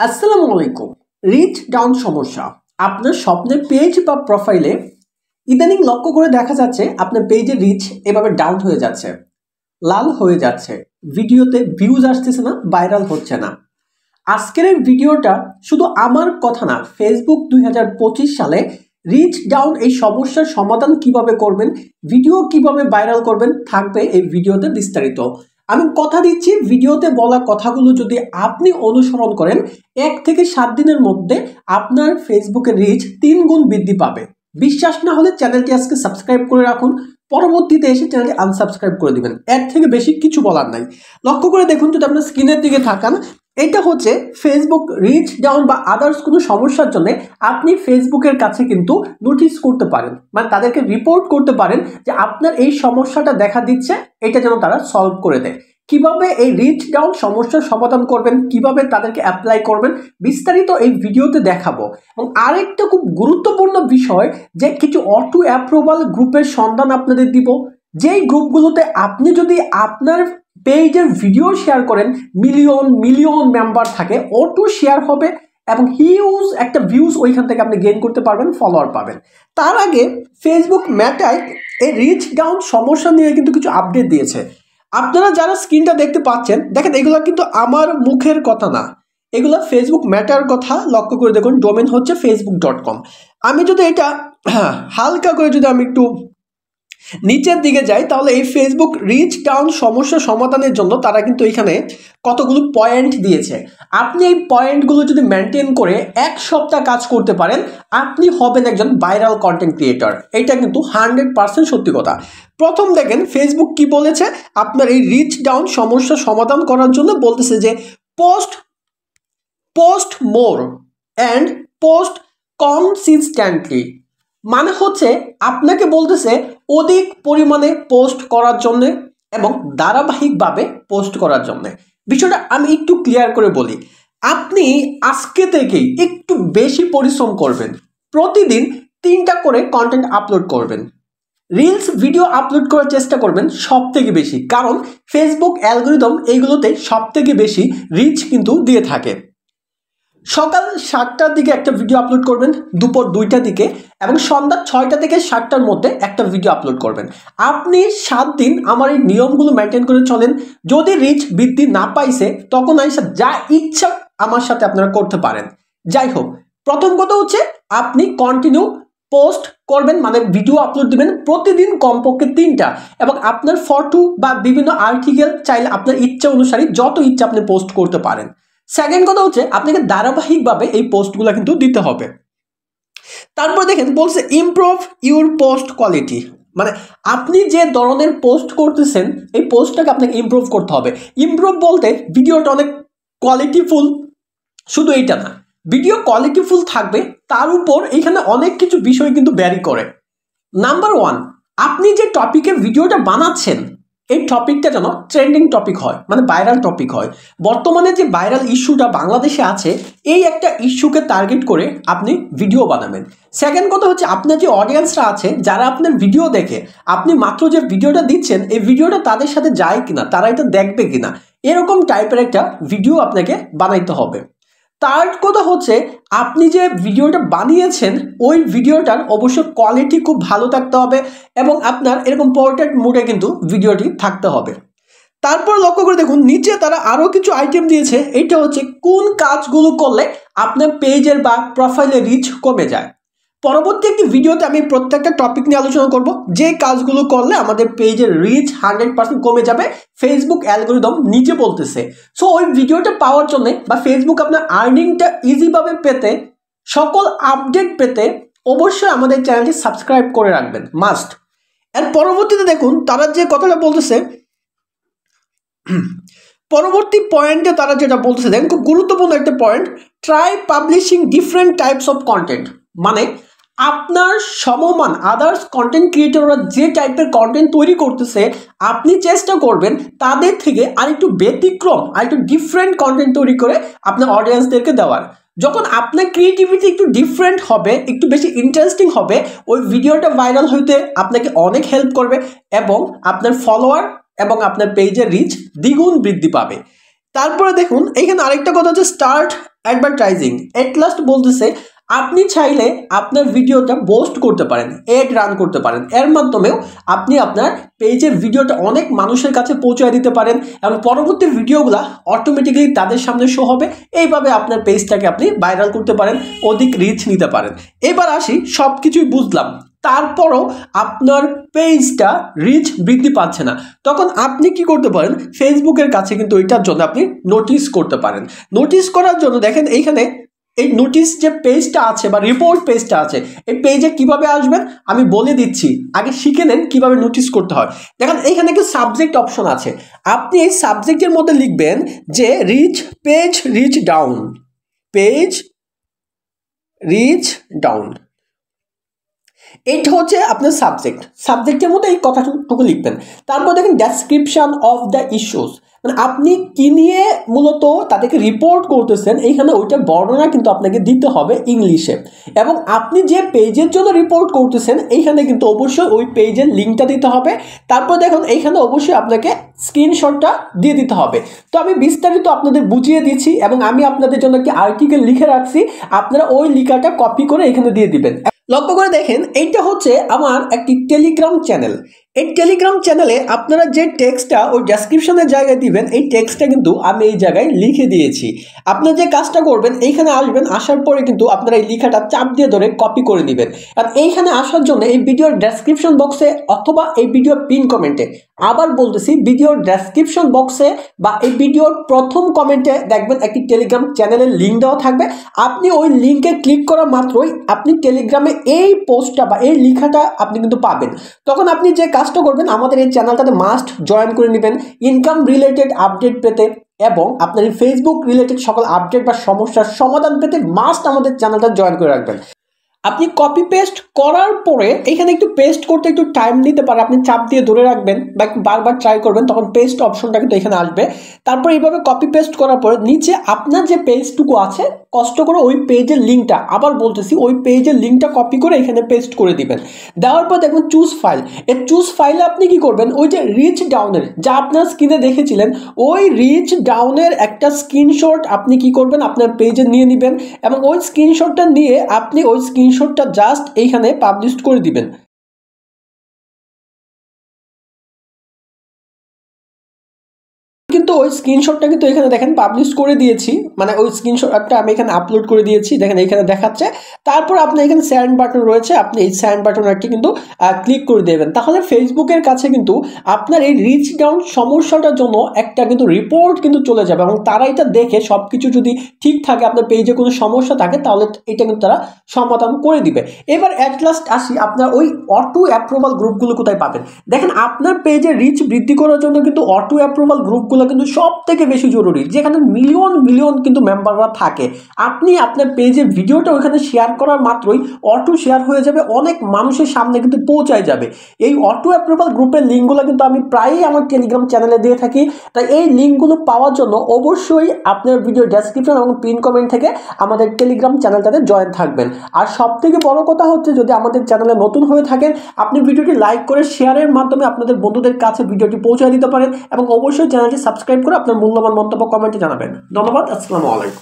আসসালামু আলাইকুম। Reach down সমস্যা আপনার স্বপ্নের পেজ বা প্রোফাইলে ইদানিং লক্ষ্য করে দেখা যাচ্ছে আপনার পেজের রিচ এভাবে ডাউন হয়ে যাচ্ছে, লাল হয়ে যাচ্ছে, ভিডিওতে ভিউজ আসতেছে না, ভাইরাল হচ্ছে না। আজকের এই ভিডিওটা শুধু আমার কথা না, ফেসবুক 2025 সালে রিচ ডাউন এই সমস্যার সমাধান কিভাবে করবেন, ভিডিও কিভাবে ভাইরাল করবেন থাকবে এই ভিডিওতে বিস্তারিত। আমি কথা দিচ্ছি, ভিডিওতে বলা কথাগুলো যদি আপনি অনুসরণ করেন 1 থেকে 7 দিনের মধ্যে আপনার ফেসবুকের রিচ 3 গুণ বৃদ্ধি পাবে। বিশ্বাস না হলে চ্যানেলটি আজকে সাবস্ক্রাইব করে রাখুন, পরবর্তীতে এসে চ্যানেলটি আনসাবস্ক্রাইব করে দিবেন। এর থেকে বেশি কিছু বলার নাই। লক্ষ্য করে দেখুন, যদি আপনার স্ক্রিনের দিকে তাকান, এটা হচ্ছে ফেসবুক রিচ ডাউন বা আদার্স কোনো সমস্যার জন্য আপনি ফেসবুকের কাছে কিন্তু নোটিশ করতে পারেন, মানে তাদেরকে রিপোর্ট করতে পারেন যে আপনার এই সমস্যাটা দেখা দিচ্ছে, এটা যেন তারা সলভ করে দেয়। কিভাবে এই রিচ ডাউন সমস্যার সমাধান করবেন, কিভাবে তাদেরকে অ্যাপ্লাই করবেন, বিস্তারিত এই ভিডিওতে দেখাবো। এবং আরেকটা খুব গুরুত্বপূর্ণ বিষয়, যে কিছু অটো অ্যাপ্রুভাল গ্রুপের সন্ধান আপনাদের দিব, যেই গ্রুপগুলোতে আপনি যদি আপনার পেজের ভিডিও শেয়ার করেন, মিলিয়ন মিলিয়ন মেম্বার থাকে, অটো শেয়ার হবে এবং হিউজ একটা ভিউজ ওইখান থেকে আপনি গেইন করতে পারবেন, ফলোয়ার পাবেন। তার আগে ফেসবুক মেটায় এই রিচ ডাউন সমস্যা নিয়ে কিন্তু কিছু আপডেট দিয়েছে। আপনারা যারা স্ক্রিনটা দেখতে পাচ্ছেন, দেখেন এগুলো কিন্তু আমার মুখের কথা না, এগুলো ফেসবুক ম্যাটার কথা। লক্ষ্য করে দেখুন, ডোমেন হচ্ছে facebook.com। আমি যদি এটা হালকা করে যদি আমি একটু নিচের দিকে যাই, তাহলে এই ফেসবুক রিচ ডাউন সমস্যা সমাধানের জন্য তারা কিন্তু এখানে কতগুলো পয়েন্ট দিয়েছে। আপনি এই পয়েন্টগুলো যদি মেনটেন করে 1 সপ্তাহ কাজ করতে পারেন, আপনি হবেন একজন ভাইরাল কন্টেন্ট ক্রিয়েটর। এটা কিন্তু 100% সত্যি কথা। প্রথম দেখেন ফেসবুক কি বলেছে আপনার এই রিচ ডাউন সমস্যা সমাধান করার জন্য, বলতেছে যে post more and post consistently. মানে হচ্ছে আপনাকে বলতেছে অধিক পরিমাণে পোস্ট করার জন্য এবং ধারাবাহিকভাবে পোস্ট করার জন্য। বিষয়টা আমি একটু ক্লিয়ার করে বলি। আপনি আজকে থেকেই একটু বেশি পরিশ্রম করবেন, প্রতিদিন 3টা করে কন্টেন্ট আপলোড করবেন, রিলস ভিডিও আপলোড করার চেষ্টা করবেন সব থেকে বেশি, কারণ ফেসবুক অ্যালগরিদম এইগুলোতে সব থেকে বেশি রিচ কিন্তু দিয়ে থাকে। সকাল 7টার দিকে একটা ভিডিও আপলোড করবেন, দুপুর 2টার দিকে এবং সন্ধ্যা 6টা থেকে 7টার মধ্যে একটা ভিডিও আপলোড করবেন। আপনি 7 দিন আমার এই নিয়মগুলো মেনটেন করে চলেন, যদি রিচ বৃদ্ধি না পাইছে তখন আইসা যা ইচ্ছা আমার সাথে আপনারা করতে পারেন। যাই হোক, প্রথম কথা হচ্ছে আপনি কন্টিনিউ পোস্ট করবেন, মানে ভিডিও আপলোড দিবেন প্রতিদিন কমপক্ষে 3টা, এবং আপনার ফটো বা বিভিন্ন আর্টিকেল চাইলে আপনার ইচ্ছা অনুসারে যত ইচ্ছা আপনি পোস্ট করতে পারেন। সেকেন্ড কথা হচ্ছে আপনাকে ধারাবাহিকভাবে এই পোস্টগুলো কিন্তু দিতে হবে। তারপর দেখেন বলছে ইমপ্রুভ ইউর পোস্ট কোয়ালিটি, মানে আপনি যে ধরনের পোস্ট করতেছেন এই পোস্টটাকে আপনাকে ইমপ্রুভ করতে হবে। ইমপ্রুভ বলতে ভিডিওটা অনেক কোয়ালিটিফুল, শুধু এইটা না, ভিডিও কোয়ালিটিফুল থাকবে, তার উপর এখানে অনেক কিছু বিষয় কিন্তু ভ্যারি করে। নাম্বার 1, আপনি যে টপিকে ভিডিওটা বানাচ্ছেন এই টপিকটা যেন ট্রেন্ডিং টপিক হয়, মানে ভাইরাল টপিক হয়। বর্তমানে যে ভাইরাল ইস্যুটা বাংলাদেশে আছে, এই একটা ইস্যুকে টার্গেট করে আপনি ভিডিও বানাবেন। সেকেন্ড কথা হচ্ছে আপনার যে অডিয়েন্সরা আছে, যারা আপনার ভিডিও দেখে, আপনি মাত্র যে ভিডিওটা দিচ্ছেন এই ভিডিওটা তাদের সাথে যায় কিনা, তারা এটা দেখবে কিনা, এরকম টাইপের একটা ভিডিও আপনাকে বানাইতে হবে। থার্ড কথা হচ্ছে আপনি যে ভিডিওটা বানিয়েছেন ওই ভিডিওটার অবশ্যই কোয়ালিটি খুব ভালো থাকতে হবে এবং আপনার এরকম পোর্ট্রেট মোডে কিন্তু ভিডিওটি থাকতে হবে। তারপর লক্ষ্য করে দেখুন নিচে তারা আরো কিছু আইটেম দিয়েছে, এটা হচ্ছে কোন কাজগুলো করলে আপনার পেজের বা প্রোফাইলের রিচ কমে যায়। পরবর্তী একটি ভিডিওতে আমি প্রত্যেকটা টপিক নিয়ে আলোচনা করব, যে কাজগুলো করলে আমাদের পেজের রিচ 100% কমে যাবে, ফেসবুক অ্যালগরিদম নিজে বলতেছে। সো ওই ভিডিওটা পাওয়ার জন্য বা ফেসবুক আপনার আর্নিংটা ইজিভাবে পেতে, সকল আপডেট পেতে অবশ্যই আমাদের চ্যানেলটি সাবস্ক্রাইব করে রাখবেন, মাস্ট। এর পরবর্তীতে দেখুন তারা যে কথাটা বলতেছে, পরবর্তী পয়েন্টে তারা যেটা বলতেছে দেখেন, খুব গুরুত্বপূর্ণ একটা point, try publishing different types of content. মানে আপনার সমমান আদার্স কন্টেন্ট ক্রিয়েটররা যে টাইপের কন্টেন্ট তৈরি করতেছে, আপনি চেষ্টা করবেন তাদের থেকে আরেকটু ব্যতিক্রম, আরেকটু ডিফারেন্ট কন্টেন্ট তৈরি করে আপনার অডিয়েন্সদেরকে দেওয়ার। যখন আপনার ক্রিয়েটিভিটি একটু ডিফারেন্ট হবে, একটু বেশি ইন্টারেস্টিং হবে, ওই ভিডিওটা ভাইরাল হইতে আপনাকে অনেক হেল্প করবে এবং আপনার ফলোয়ার এবং আপনার পেজের রিচ দ্বিগুণ বৃদ্ধি পাবে। তারপরে দেখুন এইখানে আরেকটা কথা হচ্ছে স্টার্ট অ্যাডভার্টাইজিং। এট লাস্ট বলতেছে আপনি চাইলে আপনার ভিডিওটা পোস্ট করতে পারেন, এড রান করতে পারেন, এর মাধ্যমেও আপনি আপনার পেজের ভিডিওটা অনেক মানুষের কাছে পৌঁছায় দিতে পারেন এবং পরবর্তী ভিডিওগুলো অটোমেটিক্যালি তাদের সামনে শো হবে। এইভাবে আপনার পেজটাকে আপনি ভাইরাল করতে পারেন, অধিক রিচ নিতে পারেন। এবার আসি, সব কিছুই বুঝলাম, তারপরও আপনার পেজটা রিচ বৃদ্ধি পাচ্ছে না, তখন আপনি কি করতে পারেন, ফেসবুকের কাছে কিন্তু এটার জন্য আপনি নোটিশ করতে পারেন। নোটিশ করার জন্য দেখেন এইখানে এই নোটিশ যে পেজটা আছে বা রিপোর্ট পেজটা আছে, এই পেজে কিভাবে আসবেন আমি বলে দিচ্ছি, আগে শিখে নেন কিভাবে নোটিশ করতে হয়। দেখেন এইখানে একটা সাবজেক্ট অপশন আছে, আপনি এই সাবজেক্টের মধ্যে লিখবেন যে reach page reach down, page reach down, এটা হচ্ছে আপনার সাবজেক্টের মধ্যে এই কথাটুকু লিখবেন। তারপর দেখেন ডেসক্রিপশন অফ দ্য ইস্যুস, মানে আপনি কি নিয়ে মূলত তাদেরকে রিপোর্ট করতেছেন, এইখানে ওইটার বর্ণনা কিন্তু আপনাকে দিতে হবে ইংলিশে। এবং আপনি যে পেজের জন্য রিপোর্ট করতেছেন এইখানে কিন্তু অবশ্যই ওই পেজের লিঙ্কটা দিতে হবে। তারপর দেখুন এইখানে অবশ্যই আপনাকে স্ক্রিনশটটা দিয়ে দিতে হবে। তো আমি বিস্তারিত আপনাদের বুঝিয়ে দিচ্ছি এবং আমি আপনাদের জন্য একটি আর্টিকেল লিখে রাখছি, আপনারা ওই লেখাটা কপি করে এখানে দিয়ে দিবেন। লক্ষ্য করে দেখেন এইটা হচ্ছে আমার একটি টেলিগ্রাম চ্যানেল। এই টেলিগ্রাম চ্যানেলে আপনারা যে টেক্সটটা ওই ডেসক্রিপশনের জায়গায় দিবেন, এই টেক্সটটা কিন্তু আমি এই জায়গায় লিখে দিয়েছি। আপনারা যে কাজটা করবেন, এইখানে আসবেন, আসার পরে কিন্তু আপনারা এই লেখাটা চাপ দিয়ে ধরে কপি করে দিবেন। আর এইখানে আসার জন্য এই ভিডিওর ডেসক্রিপশন বক্সে অথবা এই ভিডিওর পিন কমেন্টে, আবার বলতেছি ভিডিওর ডেসক্রিপশন বক্সে বা এই ভিডিওর প্রথম কমেন্টে দেখবেন একটি টেলিগ্রাম চ্যানেলের লিঙ্ক দেওয়া থাকবে। আপনি ওই লিঙ্কে ক্লিক করা মাত্রই আপনি টেলিগ্রামে এই পোস্টটা বা এই লেখাটা আপনি কিন্তু পাবেন। তখন আপনি যে কাজটা করবেন, আমাদের এই চ্যানেলটাতে মাস্ট জয়েন করে নেবেন ইনকাম রিলেটেড আপডেট পেতে এবং আপনার এই ফেসবুক রিলেটেড সকল আপডেট বা সমস্যার সমাধান পেতে মাস্ট আমাদের চ্যানেলটা জয়েন করে রাখবেন। আপনি কপি পেস্ট করার পরে এখানে একটু পেস্ট করতে একটু টাইম নিতে পারে, আপনি চাপ দিয়ে ধরে রাখবেন বা একটু বারবার ট্রাই করবেন, তখন পেস্ট অপশনটা কিন্তু এখানে আসবে। তারপর এইভাবে কপি পেস্ট করার পরে নিচে আপনার যে পেজটুকু আছে কষ্ট করে ওই পেজের লিঙ্কটা, আবার বলতেছি ওই পেজের লিঙ্কটা কপি করে এখানে পেস্ট করে দিবেন। দেওয়ার পর দেখবেন চুজ ফাইল, এই চুজ ফাইলে আপনি কি করবেন, ওই যে রিচ ডাউনের যা আপনার স্ক্রিনে দেখেছিলেন ওই রিচ ডাউনের একটা স্ক্রিনশট আপনি কি করবেন আপনার পেজে নিয়ে নেবেন এবং ওই স্ক্রিনশটটা নিয়ে আপনি ওই স্ক্রিনশটটা জাস্ট এইখানে পাবলিশ করে দিবেন। কিন্তু ওই স্ক্রিনশটটা কিন্তু এখানে দেখেন পাবলিশ করে দিয়েছি, মানে ওই স্ক্রিনশটটা আমি এখানে আপলোড করে দিয়েছি, দেখেন এখানে দেখাচ্ছে। তারপর আপনি এখানে সেন্ড বাটন রয়েছে, আপনি এই সেন্ড বাটনটি কিন্তু ক্লিক করে দেবেন। তাহলে ফেসবুকের কাছে কিন্তু আপনার এই রিচ ডাউন সমস্যাটার জন্য একটা কিন্তু রিপোর্ট কিন্তু চলে যাবে এবং তারা এটা দেখে সব কিছু যদি ঠিক থাকে, আপনার পেজে কোনো সমস্যা থাকে তাহলে এটা কিন্তু তারা সমাধান করে দিবে। এবার অ্যাট লাস্ট আসি, আপনার ওই অটো অ্যাপ্রুভাল গ্রুপগুলো কোথায় পাবেন। দেখেন আপনার পেজে রিচ বৃদ্ধি করার জন্য কিন্তু অটো অ্যাপ্রুভাল গ্রুপগুলো কিন্তু সব থেকে বেশি জরুরি, যেখানে মিলিয়ন মিলিয়ন কিন্তু মেম্বাররা থাকে। আপনি আপনার পেজে ভিডিওটা ওইখানে শেয়ার করার মাত্রই অটো শেয়ার হয়ে যাবে, অনেক মানুষের সামনে কিন্তু পৌঁছায় যাবে। এই অটো অ্যাপ্রুভাল গ্রুপের লিঙ্কগুলো কিন্তু আমি প্রায়ই আমার টেলিগ্রাম চ্যানেলে দিয়ে থাকি। তাই এই লিঙ্কগুলো পাওয়ার জন্য অবশ্যই আপনার ভিডিও ডেসক্রিপশন এবং পিন কমেন্ট থেকে আমাদের টেলিগ্রাম চ্যানেলটাতে জয়েন থাকবেন। আর সব থেকে বড় কথা হচ্ছে, যদি আমাদের চ্যানেলে নতুন হয়ে থাকেন আপনি ভিডিওটি লাইক করে শেয়ারের মাধ্যমে আপনাদের বন্ধুদের কাছে ভিডিওটি পৌঁছে দিতে পারেন এবং অবশ্যই চ্যানেলটি সাবস্ক্রাইব করে আপনার মূল্যবান মন্তব্য কমেন্টে জানাবেন। ধন্যবাদ, আসসালামু আলাইকুম।